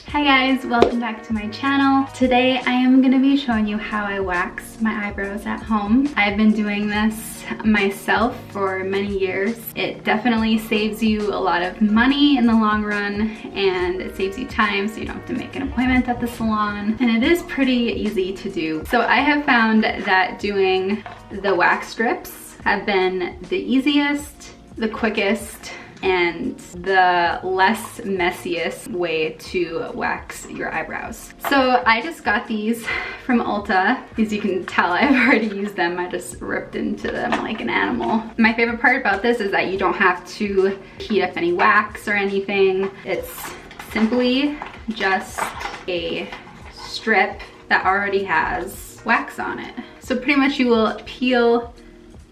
Hi guys, welcome back to my channel. Today I am going to be showing you how I wax my eyebrows at home. I've been doing this myself for many years. It definitely saves you a lot of money in the long run, and it saves you time so you don't have to make an appointment at the salon, and it is pretty easy to do. So I have found that doing the wax strips have been the easiest, the quickest, and the less messiest way to wax your eyebrows. So I just got these from Ulta. As you can tell, I've already used them. I just ripped into them like an animal. My favorite part about this is that you don't have to heat up any wax or anything. It's simply just a strip that already has wax on it. So pretty much you will peel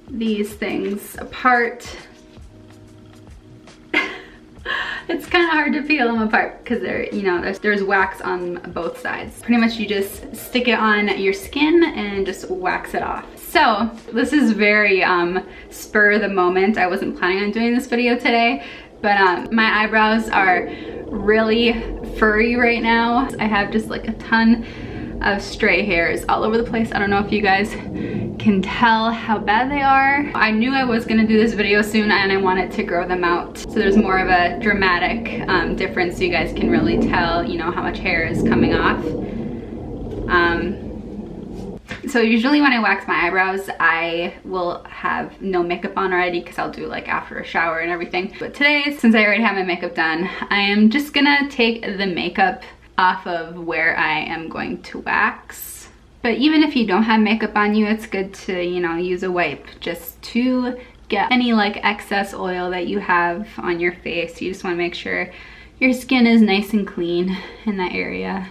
these things apart. It's kind of hard to peel them apart because there's wax on both sides. Pretty much you just stick it on your skin and just wax it off. So this is very spur of the moment. I wasn't planning on doing this video today, but my eyebrows are really furry right now. I have just like a ton of stray hairs all over the place. I don't know if you guys can tell how bad they are. I knew I was gonna do this video soon and I wanted to grow them out so there's more of a dramatic difference so you guys can really tell, how much hair is coming off. So usually when I wax my eyebrows, I will have no makeup on already because I'll do like after a shower and everything. But today, since I already have my makeup done, I am just gonna take the makeup off of where I am going to wax. But even if you don't have makeup on you, it's good to, use a wipe just to get any like excess oil that you have on your face. You just want to make sure your skin is nice and clean in that area.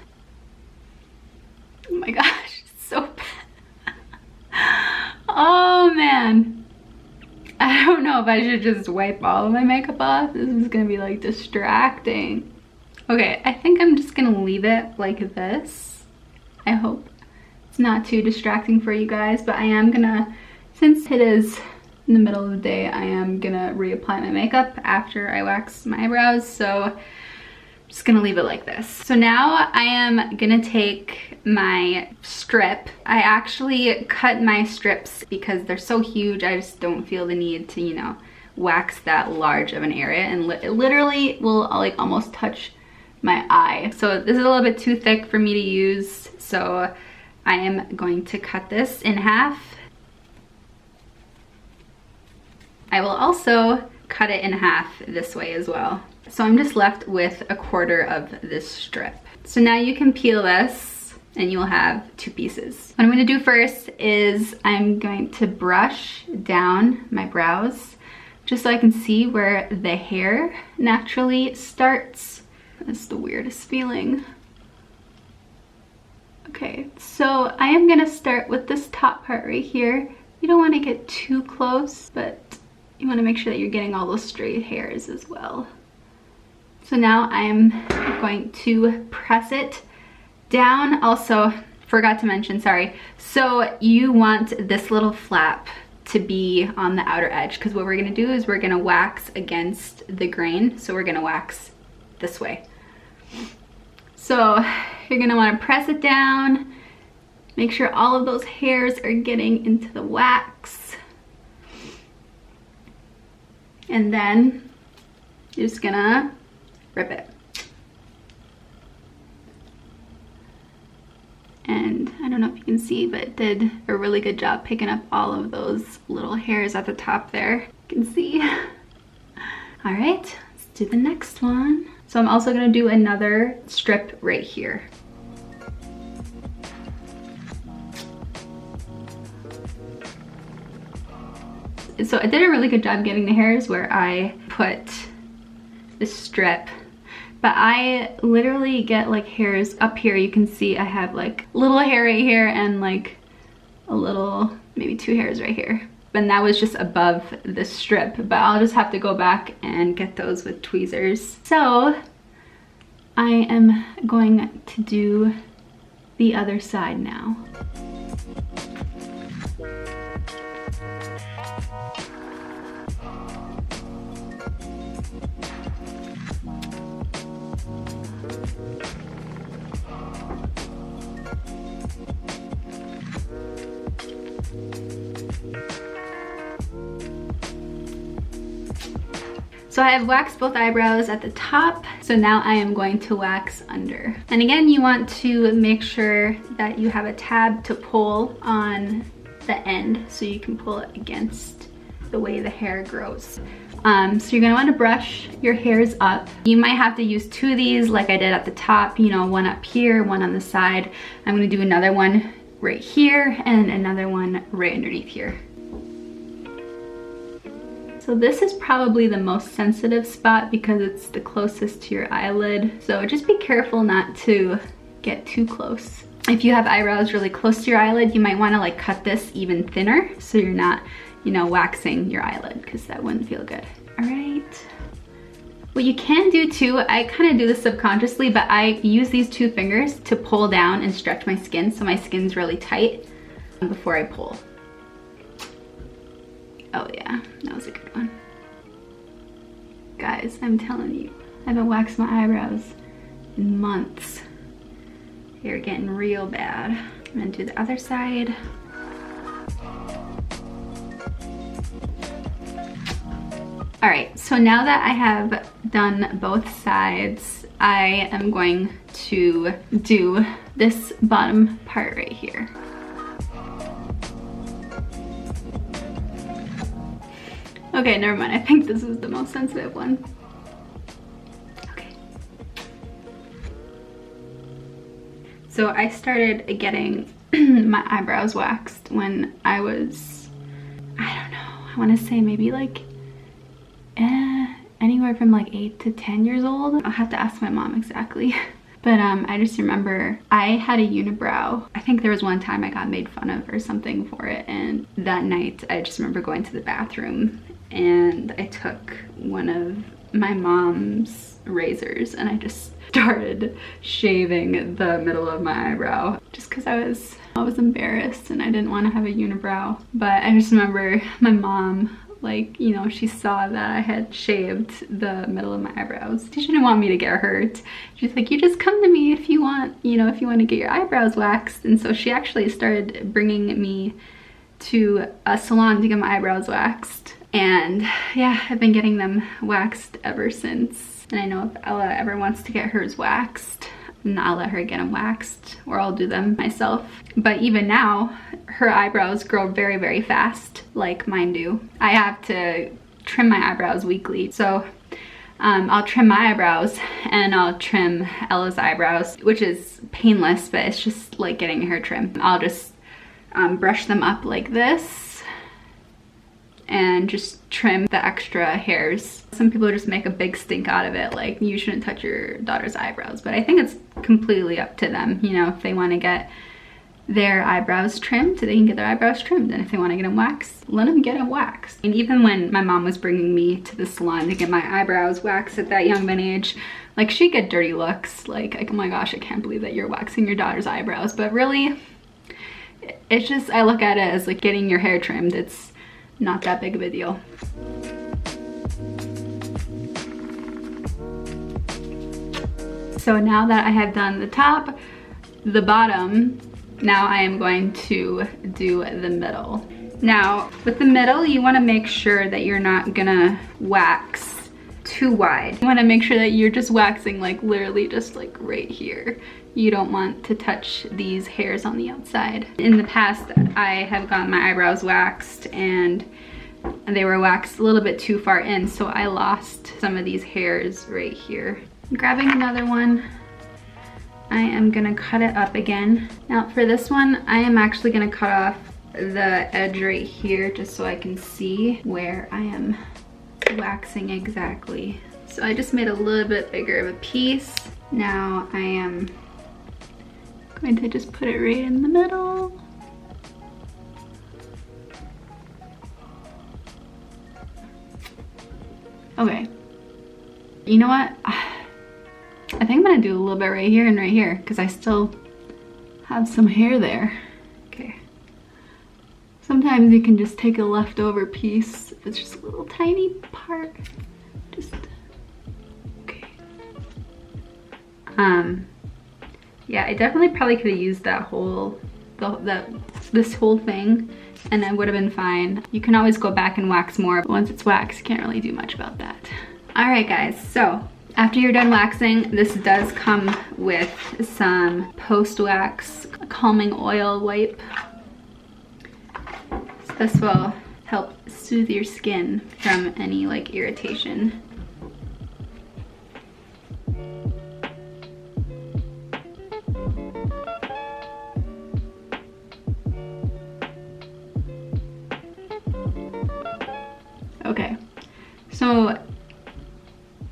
Oh my gosh, it's so bad. Oh man. I don't know if I should just wipe all of my makeup off. This is gonna be like distracting. Okay, I think I'm just gonna leave it like this. I hope it's not too distracting for you guys, but I am gonna, since it is in the middle of the day, I am gonna reapply my makeup after I wax my eyebrows, so I'm just gonna leave it like this. So now I am gonna take my strip. I actually cut my strips because they're so huge, I just don't feel the need to, wax that large of an area, and it literally will like almost touch my eye. So this is a little bit too thick for me to use, so I am going to cut this in half. I will also cut it in half this way as well. So I'm just left with a quarter of this strip. So now you can peel this and you'll have two pieces. What I'm gonna do first is I'm going to brush down my brows just so I can see where the hair naturally starts. That's the weirdest feeling. Okay, so I am gonna start with this top part right here. You don't wanna get too close, but you wanna make sure that you're getting all those stray hairs as well. So now I'm going to press it down. Also, forgot to mention, sorry. So you want this little flap to be on the outer edge, because what we're gonna do is we're gonna wax against the grain. So we're gonna wax this way. So you're gonna wanna press it down, make sure all of those hairs are getting into the wax. And then you're just gonna rip it. And I don't know if you can see, but it did a really good job picking up all of those little hairs at the top there. You can see. All right, let's do the next one. So I'm also gonna do another strip right here. So I did a really good job getting the hairs where I put this strip, but I literally get like hairs up here. You can see I have like little hair right here and like a little, maybe two hairs right here. And that was just above the strip, but I'll just have to go back and get those with tweezers. So I am going to do the other side now. So I have waxed both eyebrows at the top, so now I am going to wax under. And again, you want to make sure that you have a tab to pull on the end so you can pull it against the way the hair grows. So you're gonna want to brush your hairs up. You might have to use 2 of these like I did at the top, you know, one up here, one on the side. I'm gonna do another one right here and another one right underneath here. So this is probably the most sensitive spot because it's the closest to your eyelid. So just be careful not to get too close. If you have eyebrows really close to your eyelid, you might want to like cut this even thinner so you're not, you know, waxing your eyelid because that wouldn't feel good. All right. What you can do too, I kind of do this subconsciously, but I use these 2 fingers to pull down and stretch my skin so my skin's really tight before I pull. Oh yeah, that was a good one. Guys, I'm telling you, I haven't waxed my eyebrows in months. They're getting real bad. I'm gonna do the other side. All right, so now that I have done both sides, I am going to do this bottom part right here. Okay, never mind. I think this is the most sensitive one. Okay. So I started getting my eyebrows waxed when I was, I don't know, I want to say maybe like anywhere from like 8 to 10 years old. I'll have to ask my mom exactly. But I just remember I had a unibrow. I think there was one time I got made fun of or something for it, and that night I just remember going to the bathroom and I took one of my mom's razors and I just started shaving the middle of my eyebrow just because I was embarrassed and I didn't want to have a unibrow. But I just remember my mom, like, you know, she saw that I had shaved the middle of my eyebrows. She didn't want me to get hurt. She's like, you just come to me if you want, you know, if you want to get your eyebrows waxed. And so she actually started bringing me to a salon to get my eyebrows waxed. And yeah, I've been getting them waxed ever since. And I know if Ella ever wants to get hers waxed, and I'll let her get them waxed, or I'll do them myself. But even now, her eyebrows grow very, very fast, like mine do. I have to trim my eyebrows weekly. So I'll trim my eyebrows and I'll trim Ella's eyebrows, which is painless, but it's just like getting a hair trim. I'll just brush them up like this and just trim the extra hairs. Some people just make a big stink out of it, like you shouldn't touch your daughter's eyebrows, but I think it's completely up to them. You know, if they want to get their eyebrows trimmed, they can get their eyebrows trimmed, and if they want to get them waxed, let them get them waxed. And even when my mom was bringing me to the salon to get my eyebrows waxed at that young of an age, like she'd get dirty looks, like, oh my gosh, I can't believe that you're waxing your daughter's eyebrows. But really, it's just, I look at it as like getting your hair trimmed. It's not that big of a deal. So now that I have done the top, the bottom, now I am going to do the middle. Now, with the middle, you wanna make sure that you're not gonna wax too wide. You wanna make sure that you're just waxing like literally just like right here. You don't want to touch these hairs on the outside. In the past, I have gotten my eyebrows waxed and they were waxed a little bit too far in, so I lost some of these hairs right here. Grabbing another one, I am gonna cut it up again. Now for this one, I am actually gonna cut off the edge right here just so I can see where I am waxing exactly. So I just made a little bit bigger of a piece. Now I am going to just put it right in the middle. Okay, you know what? I think I'm gonna do a little bit right here and right here because I still have some hair there. Okay. Sometimes you can just take a leftover piece if it's just a little tiny part. Just, okay. Yeah, I definitely probably could have used that whole, this whole thing, and I would have been fine. You can always go back and wax more, but once it's waxed, you can't really do much about that. All right, guys, so after you're done waxing, this does come with some post-wax calming oil wipe. So this will help soothe your skin from any like irritation. Okay, so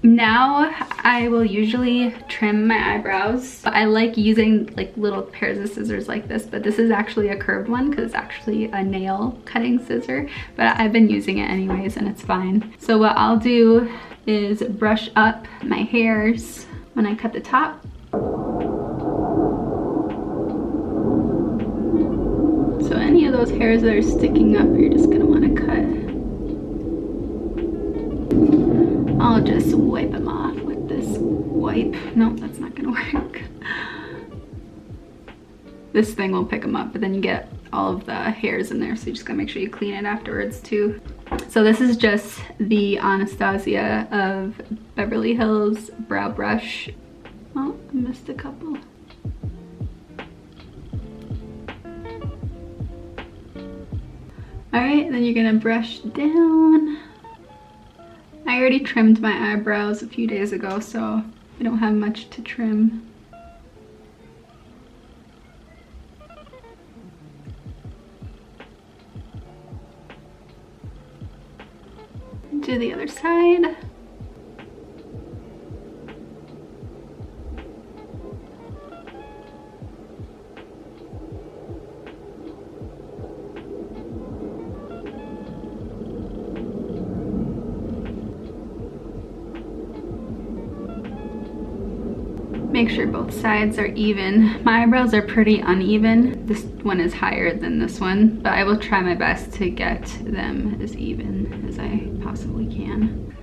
now I will usually trim my eyebrows. I like using like little pairs of scissors like this, but this is actually a curved one because it's actually a nail cutting scissor, but I've been using it anyways and it's fine. So what I'll do is brush up my hairs when I cut the top. So any of those hairs that are sticking up, you're just gonna wanna cut. I'll just wipe them off with this wipe. No, that's not gonna work. This thing will pick them up, but then you get all of the hairs in there, so you just gotta make sure you clean it afterwards too. So this is just the Anastasia of Beverly Hills brow brush. Oh, I missed a couple. All right, then you're gonna brush down. I already trimmed my eyebrows a few days ago, so I don't have much to trim. Do the other side. Make sure both sides are even. My eyebrows are pretty uneven. This one is higher than this one, but I will try my best to get them as even as I possibly can.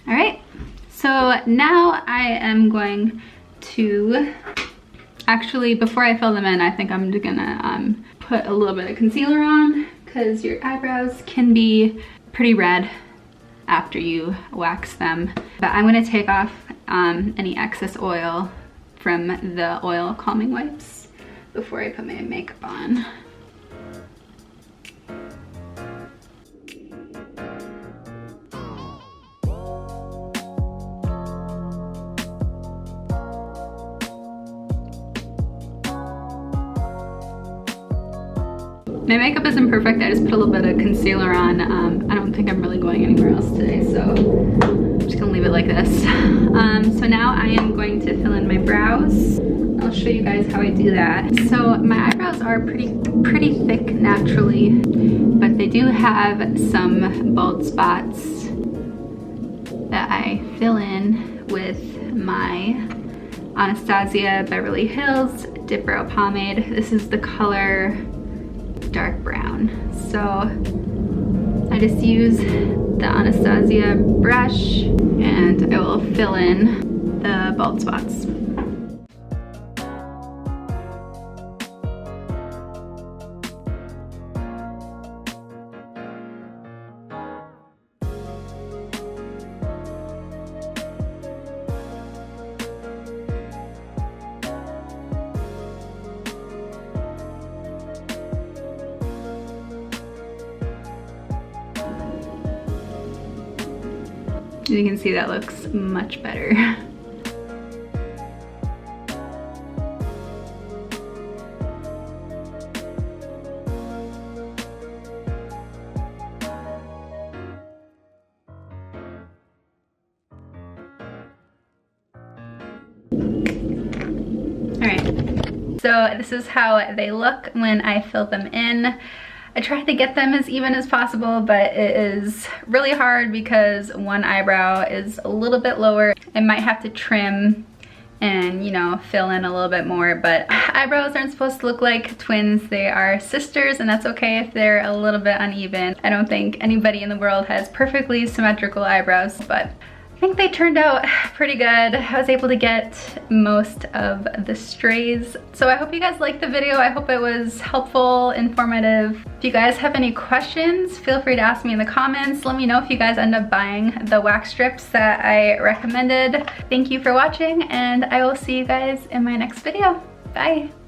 All right, so now I am going to, actually before I fill them in, I think I'm gonna put a little bit of concealer on because your eyebrows can be pretty red after you wax them. But I'm gonna take off any excess oil from the oil calming wipes before I put my makeup on. My makeup isn't perfect. I just put a little bit of concealer on. I don't think I'm really going anywhere else today, so I'm just gonna leave it like this. So now I am going to fill in my brows. I'll show you guys how I do that. So my eyebrows are pretty thick naturally, but they do have some bald spots that I fill in with my Anastasia Beverly Hills Dip Brow Pomade. This is the color dark brown. So I just use the Anastasia brush and I will fill in the bald spots. As you can see, that looks much better. Alright, so this is how they look when I fill them in. I tried to get them as even as possible, but it is really hard because one eyebrow is a little bit lower. I might have to trim and, you know, fill in a little bit more. But eyebrows aren't supposed to look like twins. They are sisters, and that's okay if they're a little bit uneven. I don't think anybody in the world has perfectly symmetrical eyebrows, but I think they turned out pretty good. I was able to get most of the strays. So I hope you guys liked the video. I hope it was helpful, informative. If you guys have any questions, feel free to ask me in the comments. Let me know if you guys end up buying the wax strips that I recommended. Thank you for watching, and I will see you guys in my next video. Bye.